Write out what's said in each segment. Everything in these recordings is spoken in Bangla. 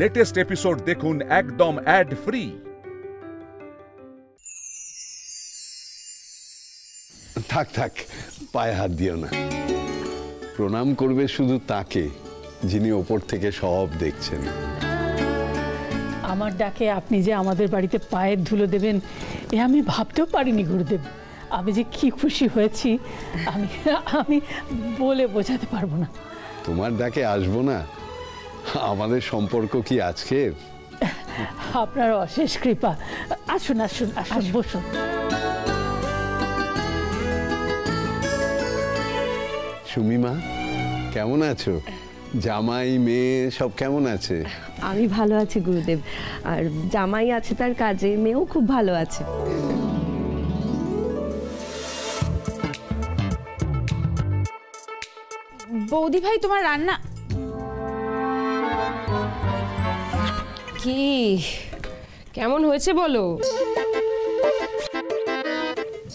লেটেস্ট এপিসোড দেখুন একদম অ্যাড ফ্রি। থাক থাক, পায়ে হাত দিও না। প্রণাম করবে শুধু তাকে যিনি ওপর থেকে সব দেখছেন। আমার ডাকে আপনি যে আমাদের বাড়িতে পায়ের ধুলো দেবেন এ আমি ভাবতেও পারিনি গুরুদেব। আমি যে কি খুশি হয়েছি আমি আমি বলে বোঝাতে পারবো না। তোমার ডাকে আসবো না? আমাদের সম্পর্ক কি আজকের? আপনার অশেষ কৃপা। আসুন আসুন আসুন, বসুন। সুমিমা, কেমন আছো? জামাই মেয়ে সব কেমন আছে? আমি ভালো আছি গুরুদেব, আর জামাই আছে তার কাজে, মেয়েও খুব ভালো আছে। বৌদি ভাই, তোমার রান্না কি কেমন হয়েছে বলো?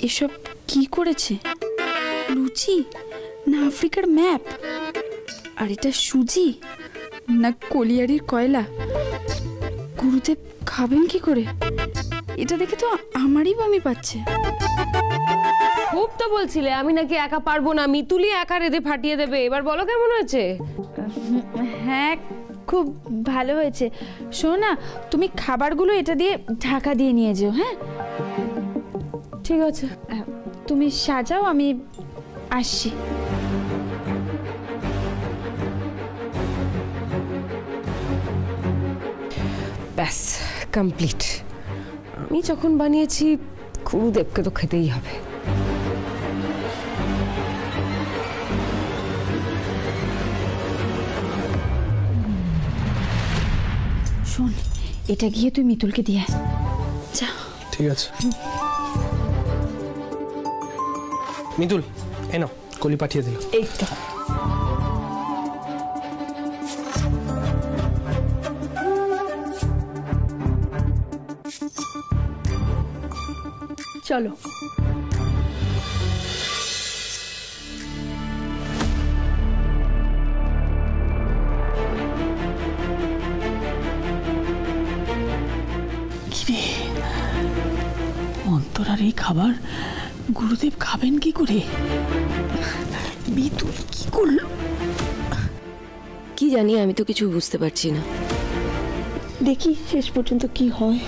এসব কি করেছে? লুচি না আফ্রিকার ম্যাপ? আর এটা সুজি না কলিয়ারির কয়লা? গুরুদেব খাবেন কি করে? এটা দেখে তো আমারই বমি পাচ্ছে। খুব তো বলছিলে আমি নাকি একা পারবো না, মিতুলি একা রেঁধে ফাটিয়ে দেবে। এবার বলো কেমন হয়েছে? হ্যাঁ, খুব ভালো হয়েছে। শোনো না, তুমি খাবারগুলো এটা দিয়ে ঢাকা দিয়ে নিয়ে যেও। হ্যাঁ ঠিক আছে, তুমি সাজাও, আমি আসছি। ব্যাস কমপ্লিট। আমি যখন বানিয়েছি গুরুদেবকে তো খেতেই হবে। শোন, এটা গিয়ে তুই মিতুলকে দিয়ে যা। ঠিক আছে। মিতুল, এই নাও, কলি পাঠিয়ে দিল। এই তো। চলো। অন্তরার এই খাবার গুরুদেব খাবেন কি করে? বিতুল কি করলো? কি জানি, আমি তো কিছু বুঝতে পারছি না। দেখি শেষ পর্যন্ত কি হয়।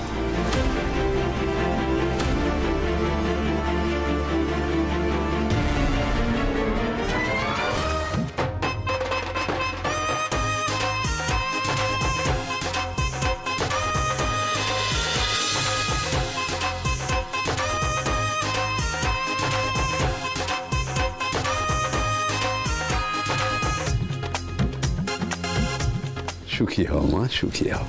সুখী হও মা, সুখী হও।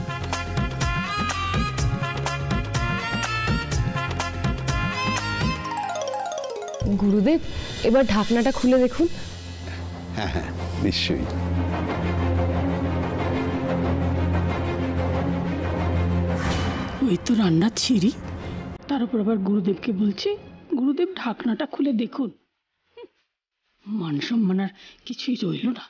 গুরুদেব, এবার ঢাকনাটা খুলে দেখুন। হ্যাঁ হ্যাঁ, নিশ্চয়ই। ওই তো রান্নার ছিঁড়ি, তার উপর আবার গুরুদেবকে বলছে গুরুদেব ঢাকনাটা খুলে দেখুন। মান সম্মান আর কিছুই রইল না।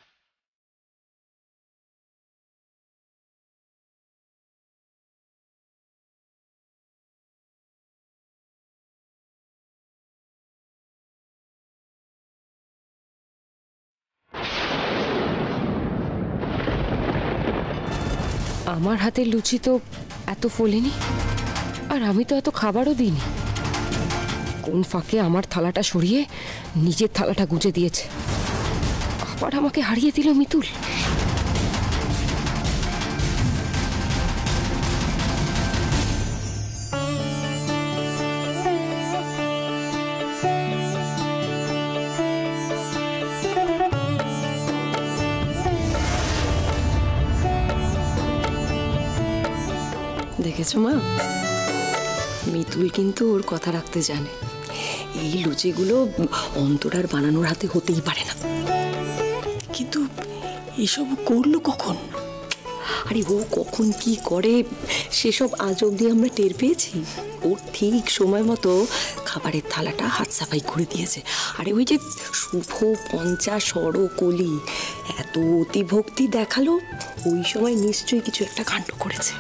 আমার হাতের লুচি তো এত ফোলেনি, আর আমি তো এত খাবারও দিইনি। কোন ফাঁকে আমার থালাটা সরিয়ে নিজের থালাটা গুঁজে দিয়েছে। আবার আমাকে হারিয়ে দিল মিতুল। দেখেছো মা, মিতুল কিন্তু ওর কথা রাখতে জানে। এই লুচিগুলো অন্তরার বানানোর হাতে হতেই পারে না। কিন্তু এসব করলো কখন? আরে ও কখন কি করে সেসব আজ অব্দি আমরা টের পেয়েছি? ও ঠিক সময় মতো খাবারের থালাটা হাত সাফাই করে দিয়েছে। আরে ওই যে শুভ পঞ্চা সর কলি এত অতিভক্তি দেখালো, ওই সময় নিশ্চয়ই কিছু একটা কাণ্ড করেছে।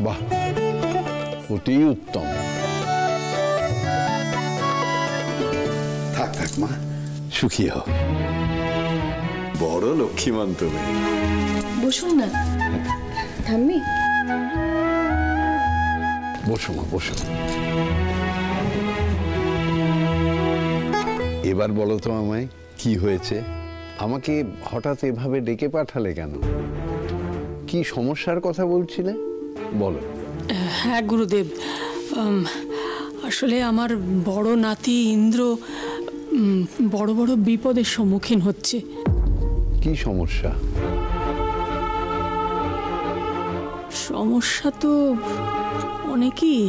বাহ, অতি উত্তম। থাক থাক মা, সুখী হও। বড় লক্ষ্মীমান তুমি। বসুন না ঠাম্মি। বসো মা, বসো। এবার বলো তো আমায়, কি হয়েছে? আমাকে হঠাৎ এভাবে ডেকে পাঠালে কেন? কি সমস্যার কথা বলছিলে, বলো। হ্যাঁ গুরুদেব, আসলে আমার বড় নাতি ইন্দ্র বড় বড় বিপদের সম্মুখীন হচ্ছে। কি সমস্যা? সমস্যা তো অনেকই।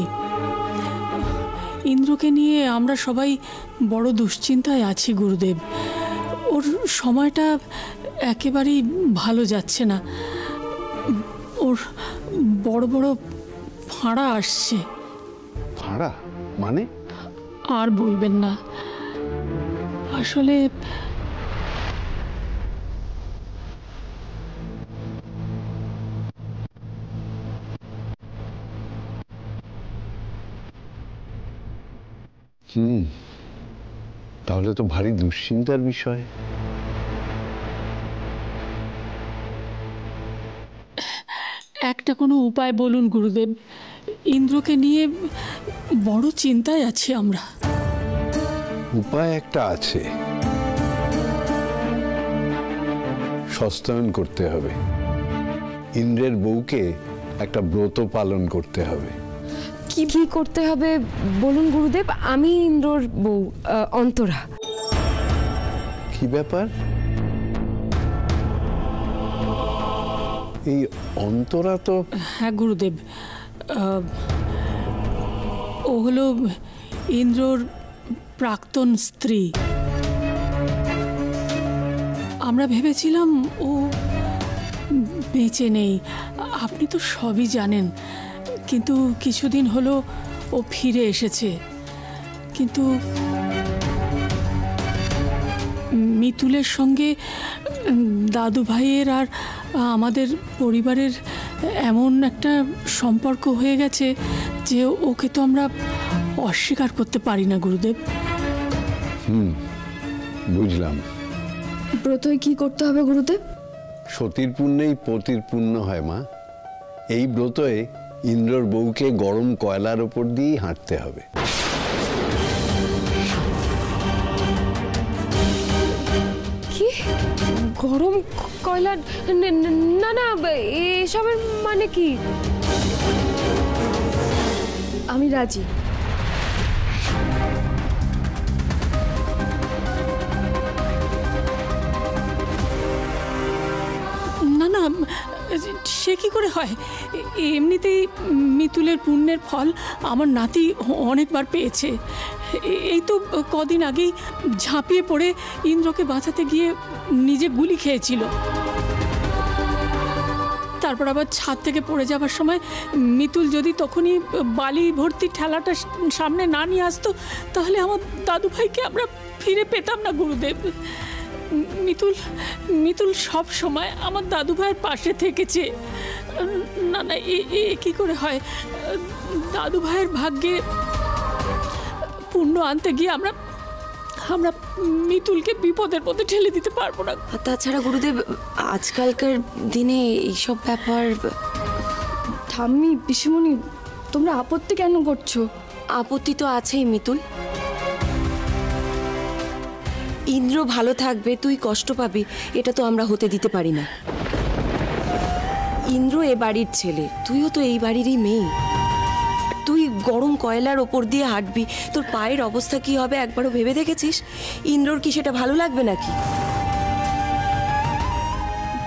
ইন্দ্রকে নিয়ে আমরা সবাই বড় দুশ্চিন্তায় আছি গুরুদেব। ওর সময়টা একেবারেই ভালো যাচ্ছে না। ওর বড় বড় ফাঁড়া আসছে। ফাঁড়া মানে? আর বলবেন না, আসলে তাহলে তো ভারী দুশ্চিন্তার বিষয়। একটা কোনো উপায় বলুন গুরুদেব। ইন্দ্রকে নিয়ে বড় চিন্তায় আছি আমরা। উপায় একটা আছে, সস্তায়ন করতে হবে। ইন্দ্রের বউকে একটা ব্রত পালন করতে হবে। কি কি করতে হবে বলুন গুরুদেব? আমি ইন্দ্রর বউ, অন্তরা। কি ব্যাপার? এই অন্তরা তো... হ্যাঁ গুরুদেব, ও হলো ইন্দ্রর প্রাক্তন স্ত্রী। আমরা ভেবেছিলাম ও বেঁচে নেই, আপনি তো সবই জানেন। কিন্তু কিছুদিন হলো ও ফিরে এসেছে। কিন্তু মিতুলের সঙ্গে দাদু ভাইয়ের আর আমাদের পরিবারের এমন একটা সম্পর্ক হয়ে গেছে যে ওকে তো আমরা অস্বীকার করতে পারি না গুরুদেব। বুঝলাম। ব্রতই কি করতে হবে গুরুদেব? সতীর পুণ্যেই পতির পুণ্য হয় মা। এই ব্রতয়ে ইন্দ্রর বউকে গরম কয়লার ওপর দিয়েই হাঁটতে হবে। কি গরম কয়লা? না না, এসবের মানে কি? আমি রাজি। না না, সে কি করে হয়? এমনিতেই মিতুলের পুণ্যের ফল আমার নাতি অনেকবার পেয়েছে। এই তো কদিন আগেই ঝাঁপিয়ে পড়ে ইন্দ্রকে বাঁচাতে গিয়ে নিজে গুলি খেয়েছিল। তারপর আবার ছাদ থেকে পড়ে যাবার সময় মিতুল যদি তখনই বালি ভর্তি ঠেলাটা সামনে না নিয়ে আসতো, তাহলে আমার দাদু ভাইকে আমরা ফিরে পেতাম না গুরুদেব। মিতুল সব সময় আমার দাদু ভাইয়ের পাশে থেকেছে। না না, এ কি করে হয়? দাদু ভাইয়ের ভাগ্যে পুণ্য আনতে গিয়ে আমরা মিতুলকে বিপদের মধ্যে ঠেলে দিতে পারবো না। তাছাড়া গুরুদেব, আজকালকার দিনে এইসব ব্যাপার... ঠাম্মি, পিসিমণি, তোমরা আপত্তি কেন করছো? আপত্তি তো আছেই মিতুল। ইন্দ্র ভালো থাকবে, তুই কষ্ট পাবি, এটা তো আমরা হতে দিতে পারি না। ইন্দ্র এ বাড়ির ছেলে, তুইও তো এই বাড়িরই মেয়ে। তুই গরম কয়লার ওপর দিয়ে হাঁটবি, তোর পায়ের অবস্থা কি হবে একবারও ভেবে দেখেছিস? ইন্দ্রর কি সেটা ভালো লাগবে নাকি?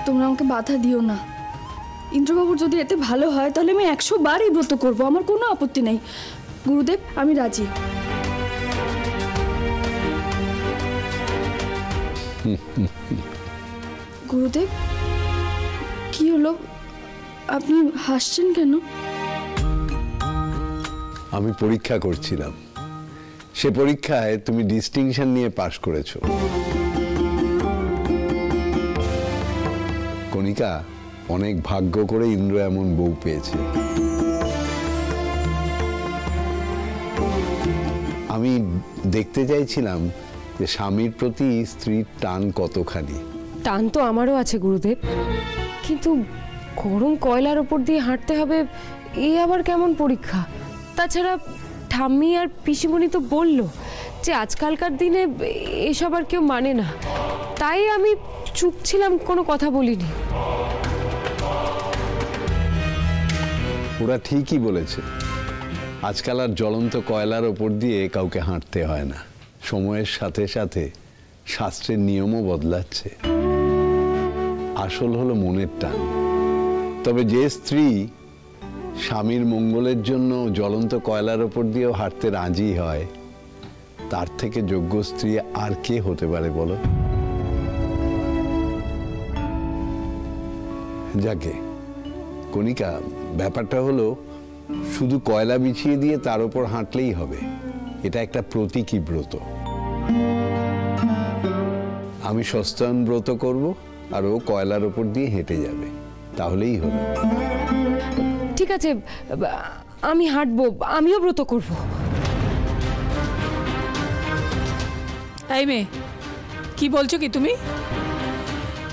তোমরা আমাকে বাধা দিও না। ইন্দ্রবাবুর যদি এতে ভালো হয় তাহলে আমি 100 বার এই ব্রত করবো, আমার কোনো আপত্তি নেই। গুরুদেব, আমি রাজি। গুরুদেব, কি হলো? আপনি হাসছেন কেন? আমি পরীক্ষা করছিলাম, সে পরীক্ষায় তুমি ডিস্টিংশন নিয়ে পাশ করেছো। কণিকা, অনেক ভাগ্য করে ইন্দ্র এমন বউ পেয়েছে। আমি দেখতে চাইছিলাম যে স্বামীর প্রতি স্ত্রীর টান কতখানি। টান তো আমারও আছে গুরুদেব, কিন্তু গরম কয়লার ওপর দিয়ে হাঁটতে হবে, এ আবার কেমন পরীক্ষা? তাছাড়া ঠাম্মি আর পিসিমণি তো বলল যে আজকালকার দিনে এসব আর কেউ মানে না, তাই আমি চুপ ছিলাম, কোনো কথা বলিনি। ওরা ঠিকই বলেছে, আজকাল আর জ্বলন্ত কয়লার ওপর দিয়ে কাউকে হাঁটতে হয় না। সময়ের সাথে সাথে শাস্ত্রের নিয়মও বদলাচ্ছে। আসল হলো মনের টান। তবে যে স্ত্রী স্বামীর মঙ্গলের জন্য জ্বলন্ত কয়লার ওপর দিয়েও হাঁটতে রাজি হয়, তার থেকে যোগ্য স্ত্রী আর কে হতে পারে বলো? যাকে কণিকা, ব্যাপারটা হলো শুধু কয়লা বিছিয়ে দিয়ে তার উপর হাঁটলেই হবে, এটা একটা প্রতীকী ব্রত। আমি সস্তায়ন ব্রত করব আর ও কয়লার উপর দিয়ে হেঁটে যাবে, তাহলেই হলো। ঠিক আছে, আমি হাঁটবো, আমিও ব্রত করব। তাই মেয়ে, কি বলছো কি তুমি?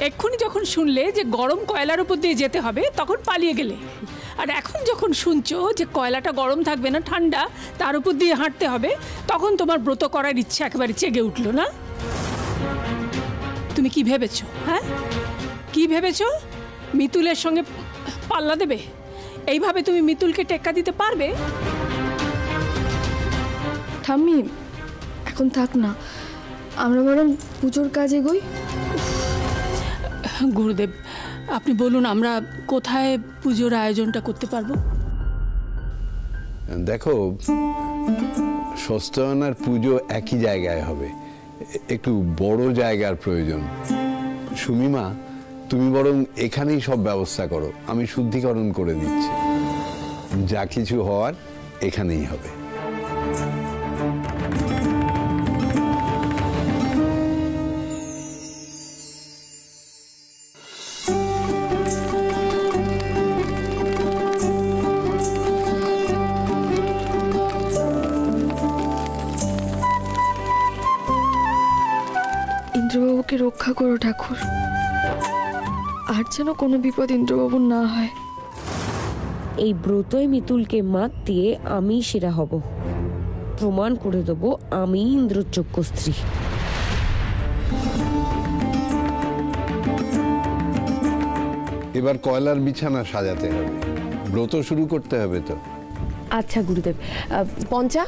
এক্ষুনি যখন শুনলে যে গরম কয়লার উপর দিয়ে যেতে হবে, তখন পালিয়ে গেলে, আর এখন যখন শুনছো যে কয়লাটা গরম থাকবে না, ঠান্ডা, তার উপর দিয়ে হাঁটতে হবে, তখন তোমার ব্রত করার ইচ্ছা একেবারে জেগে উঠলো না? তুমি কি ভেবেছো? হ্যাঁ, কি ভেবেছো? মিতুলের সঙ্গে পাল্লা দেবে? এইভাবে তুমি মিতুলকে টেক্কা দিতে পারবে? ঠাম্মি, এখন থাক না, আমরা বরং পুজোর কাজে এগোই। গুরুদেব, আপনি বলুন আমরা কোথায় পুজোর আয়োজনটা করতে পারবো? দেখো, সস্তায়ন আর পুজো একই জায়গায় হবে, একটু বড় জায়গার প্রয়োজন। সুমিমা, তুমি বরং এখানেই সব ব্যবস্থা করো, আমি শুদ্ধিকরণ করে দিচ্ছি। যা কিছু হওয়ার এখানেই হবে। ইন্দ্রবাবুকে রক্ষা করো ঠাকুর, আর যেন কোনো বিপদ ইন্দ্রবাবুর না হয়। এই ব্রতই মিতুলকে মাত দিয়ে আমি সেরা হব, প্রমাণ করে দেব আমি ইন্দ্রর যোগ্য স্ত্রী। এবার কয়লার বিছানা সাজাতে হবে, ব্রত শুরু করতে হবে তো। আচ্ছা গুরুদেব, পঞ্চা,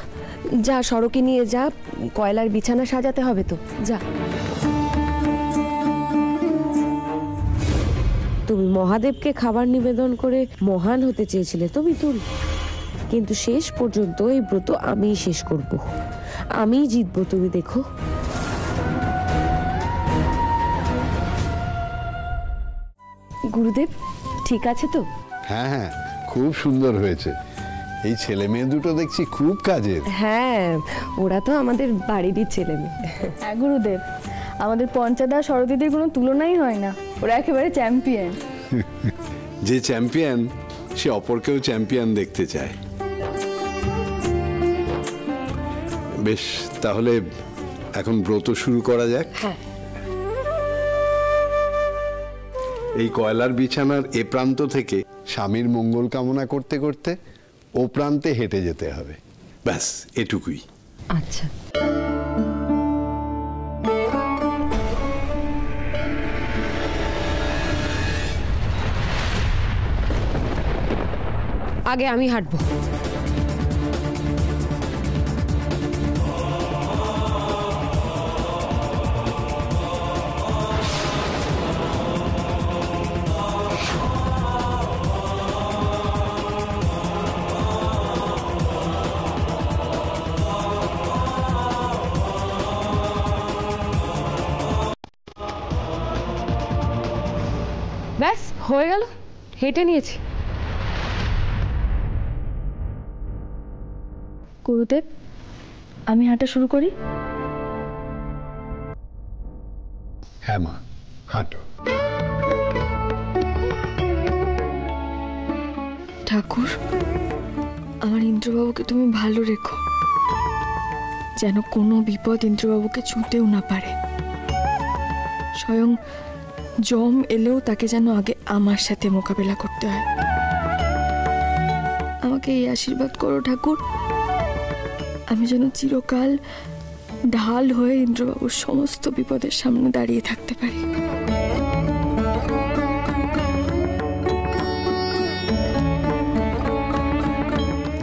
যা সড়কে নিয়ে যা, কয়লার বিছানা সাজাতে হবে তো, যা। তুমি মহাদেবকে খাবার নিবেদন করে মহান হতে চেয়েছিলে তো মিতুল, কিন্তু শেষ পর্যন্ত এই ব্রত আমিই শেষ করব, আমিই জিতবো, তুমি দেখো। গুরুদেব, ঠিক আছে তো? হ্যাঁ হ্যাঁ, খুব সুন্দর হয়েছে। এই ছেলে মেয়ে দুটো দেখছি খুব কাজের। হ্যাঁ, ওরা তো আমাদের বাড়িরই ছেলে মেয়ে। হ্যাঁ গুরুদেব, আমাদের পঞ্চাদা সরদিদির কোনো তুলনাই হয় না, ওরা একেবারে চ্যাম্পিয়ন। যে চ্যাম্পিয়ন সে অপরকেও চ্যাম্পিয়ন দেখতে চায়। বেশ, তাহলে এখন ব্রত শুরু করা যাক। হ্যাঁ। এই কয়লার বিছানার এ প্রান্ত থেকে স্বামীর মঙ্গল কামনা করতে করতে ও প্রান্তে হেঁটে যেতে হবে, ব্যাস এটুকুই। আচ্ছা। আগে আমি হাঁটবো। ব্যাস হয়ে গেল, হেঁটে নিয়েছি। গুরুদেব, আমি হাঁটা শুরু করি? হ্যাঁ মা, হাঁটো। ঠাকুর, আমার ইন্দ্রবাবুকে তুমি ভালো রেখো, যেন কোনো বিপদ ইন্দ্রবাবুকে ছুঁতেও না পারে। স্বয়ং যম এলেও তাকে যেন আগে আমার সাথে মোকাবেলা করতে হয়। আমাকে এই আশীর্বাদ করো ঠাকুর, আমি যেন চিরকাল ঢাল হয়ে ইন্দ্রবাবুর সমস্ত বিপদের সামনে দাঁড়িয়ে থাকতে পারি।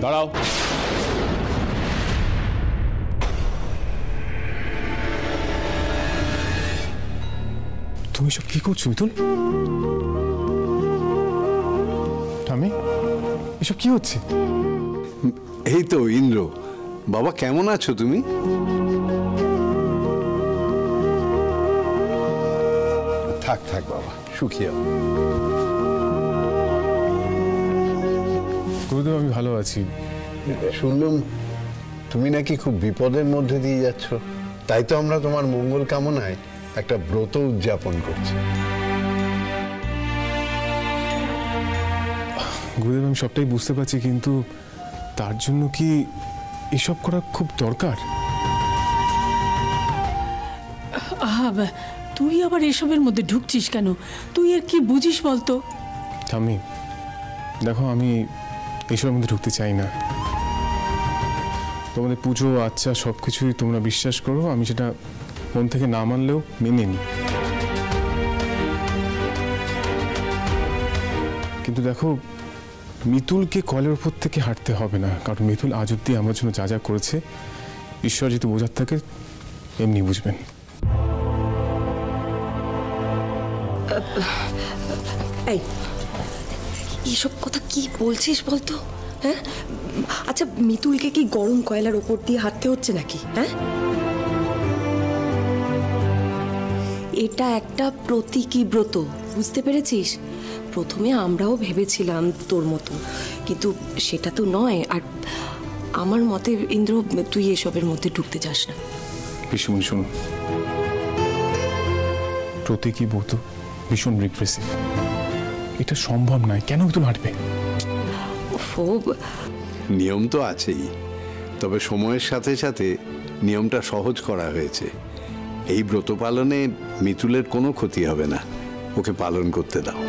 দাঁড়াও। তুমি সব কি করছো মিতুল? আমি এসব কি হচ্ছে? এই তো ইন্দ্র, বাবা কেমন আছো তুমি? থাক থাক বাবা, সুখী হও। গুরুদেব, আমি ভালো আছি। শুনলাম তুমি নাকি খুব বিপদের মধ্যে দিয়ে যাচ্ছ, তাই তো আমরা তোমার মঙ্গল কামনায় একটা ব্রত উদযাপন করছি। গুরুদেব, আমি সবটাই বুঝতে পারছি, কিন্তু তার জন্য কি এসব করা খুব দরকার? তুই আবার এসবের মধ্যে ঢুকছিস কেন? তুই আর কি বুঝিস বলতো? ঠাম্মি দেখো, আমি এসবের মধ্যে ঢুকতে চাই না। তোমাদের পুজো আচ্ছা সব কিছুই তোমরা বিশ্বাস করো, আমি সেটা মন থেকে না মানলেও মেনে নিই। কিন্তু দেখো, মিতুলকে কলের উপর থেকে হাঁটতে হবে না, কারণ মিতুল আজ অব্দি আমার জন্য যা যা করেছে, ঈশ্বর যদি বোঝার থাকে এমনি বুঝবেন। এই এইসব কথা কি বলছিস বলতো? হ্যাঁ, আচ্ছা মিতুলকে কি গরম কয়লার ওপর দিয়ে হাঁটতে হচ্ছে নাকি? হ্যাঁ, এটা একটা প্রতীকী ব্রত, বুঝতে পেরেছিস? প্রথমে আমরাও ভেবেছিলাম তোর মতো, কিন্তু সেটা তো নয়। আর আমার মতে ইন্দ্র, তুই এসবের মধ্যে ঢুকতে যাস না। পিসিমণি শুনুন, প্রতীকী ব্রত ভীষণ রিগ্রেসিভ, এটা সম্ভব নয়। কেন মিতুল হাঁটবে? নিয়ম তো আছেই, তবে সময়ের সাথে সাথে নিয়মটা সহজ করা হয়েছে। এই ব্রত পালনে মিতুলের কোনো ক্ষতি হবে না, ওকে পালন করতে দাও।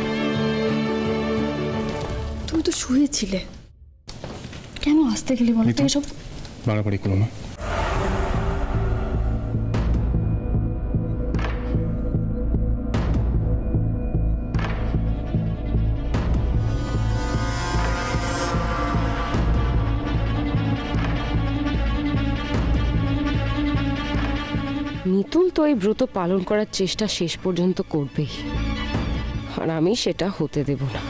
তুমি তো শুয়েছিলে, কেন আসতে গেলে বলো তো? এসব বাড়াবাড়ি করো না। মিতুল তো এই ব্রত পালন করার চেষ্টা শেষ পর্যন্ত করবেই, আর আমি সেটা হতে দেব না।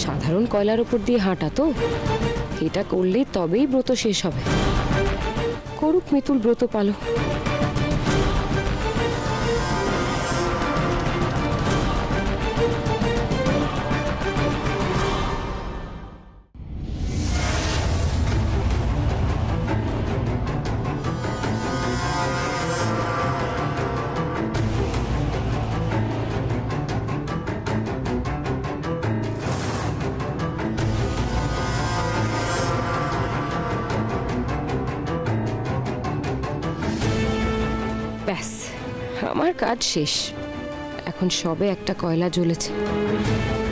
সাধারণ কয়লার উপর দিয়ে হাঁটা তো, এটা করলেই তবেই ব্রত শেষ হবে। করুক মিতুল ব্রত পালন। ব্যাস, আমার কাজ শেষ। এখন সবে একটা কয়লা জ্বলেছে।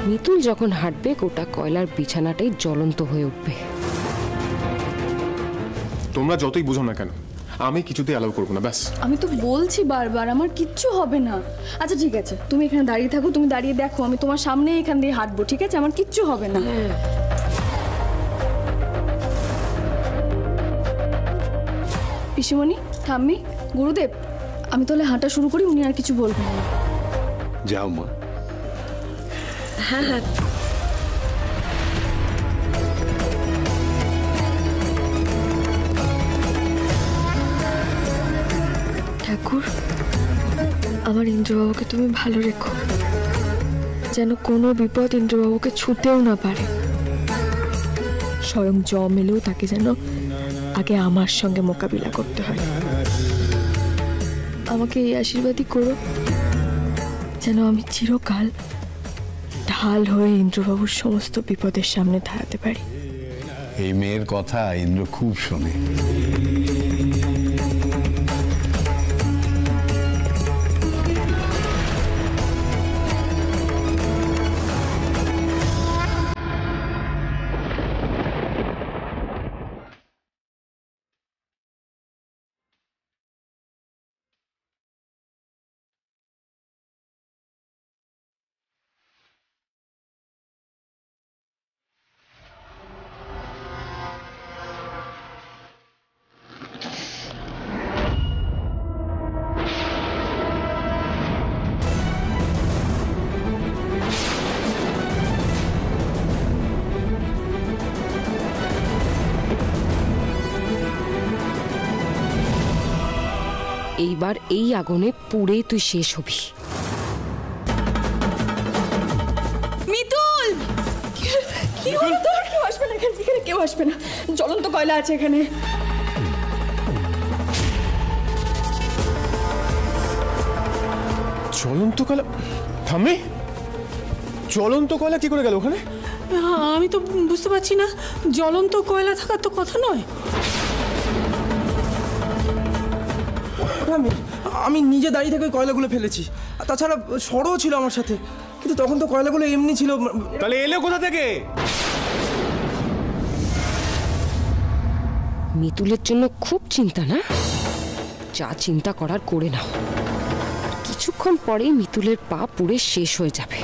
মিতুল যখন হাঁটবে, গোটা কয়লার বিছানাটাই জ্বলন্ত হয়ে উঠবে। তোমরা যতই বুঝো না কেন, আমি কিছুতেই অ্যালাউ করবো না। ব্যাস, আমি তো বলছি বারবার, আমার কিচ্ছু হবে না। আচ্ছা ঠিক আছে, তুমি এখানে দাঁড়িয়ে থাকো, তুমি দাঁড়িয়ে দেখো, আমি তোমার সামনে এখান দিয়ে হাঁটবো, ঠিক আছে? আমার কিচ্ছু হবে না। পিসিমণি, ঠাম্মি, গুরুদেব, আমি তাহলে হাঁটা শুরু করি, উনি আর কিছু বলবেন না। যাও মা। হ্যাঁ হ্যাঁ, ঠাকুর, আমার ইন্দ্রবাবুকে তুমি ভালো রেখো, যেন কোনো বিপদ ইন্দ্রবাবুকে ছুঁতেও না পারে। স্বয়ং জম এলেও তাকে যেন আগে আমার সঙ্গে মোকাবিলা করতে হয়। আমাকে এই আশীর্বাদই করো যেন আমি চিরকাল ঢাল হয়ে ইন্দ্রবাবুর সমস্ত বিপদের সামনে দাঁড়াতে পারি। এই মেয়ের কথা ইন্দ্র খুব শোনে। এইবার এই আগুনে পুড়ে তুই শেষ হবি। মিতুল, কি হলো তোর? কেউ আসবে না এখানে, কেউ আসবে না। জ্বলন্ত কয়লা আছে এখানে। জ্বলন্ত কয়লা? থামে, জ্বলন্ত কয়লা কি করে গেল ওখানে? আমি তো বুঝতে পারছি না, জ্বলন্ত কয়লা থাকার তো কথা নয়। আমি নিজে দাঁড়িয়ে থেকে ওই কয়লাগুলো ফেলেছি। তাছাড়া সরও ছিল আমার সাথে, কিন্তু তখন তো কয়লাগুলো এমনি ছিল। তাহলে এলো কোথা থেকে? মিতুলের জন্য খুব চিন্তা না? যা চিন্তা করার করে নাও, কিছুক্ষণ পরেই মিতুলের পা পুড়ে শেষ হয়ে যাবে।